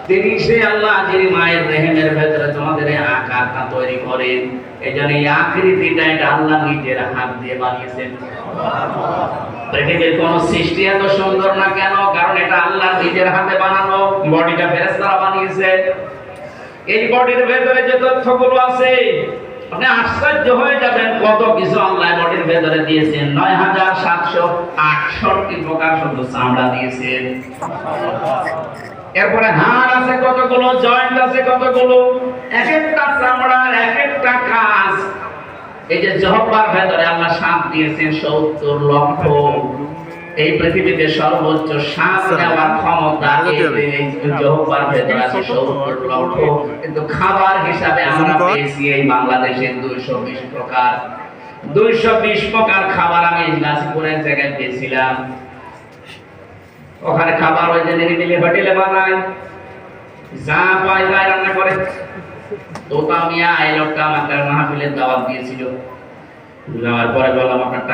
তিনি সে আল্লাহ যিনি মায়ের রেহেমের ভেতরে তোমাদের এই আকারটা তৈরি করেন। এই জন্য এই আকৃতিটা এটা আল্লাহ নিজের হাত দিয়ে বানিয়েছেন। পৃথিবীর কোন সৃষ্টি এত সুন্দর না কেন? কারণ এটা আল্লাহ নিজের হাতে বানানো। বডিটা ফেরেশতারা বানিয়েছে। এই বডির ভেতরে যে তথ্যগুলো আছে আপনি আশ্চর্য হয়ে যাবেন কত কিছু আল্লাহ বডির ভেতরে দিয়েছেন। ৯৭৬৮ প্রকার শুধু চামড়া দিয়েছেন। এরপরে হাড় আছে কতগুলো, জয়েন্ট আছে কতগুলো, এক একটা চামড়ার এক একটা কাজ। এই যে জহবার ভেতরে আল্লাহ শ্বাস দিয়েছেন ৭০ লক্ষ। এই পৃথিবীতে সর্বোচ্চ শ্বাস নেওয়ার ক্ষমতা এই জহবার ভেতরে আছে ৭০ লক্ষ। কিন্তু খাবার হিসাবে আমরা পেয়েছি এই বাংলাদেশের ২২০ প্রকার। ২২০ প্রকার খাবার আমি গাজীপুরের জায়গায় পেয়েছিলাম। ওখানে খাবার ওই যে নিরিবিলি হোটেলে বানায়, যা পায় তাই রান্না করে। তো মিয়া এই লোকটা আমাকে মাহফিলের দাওয়াত দিয়েছিল। যাওয়ার পরে বললাম আপনার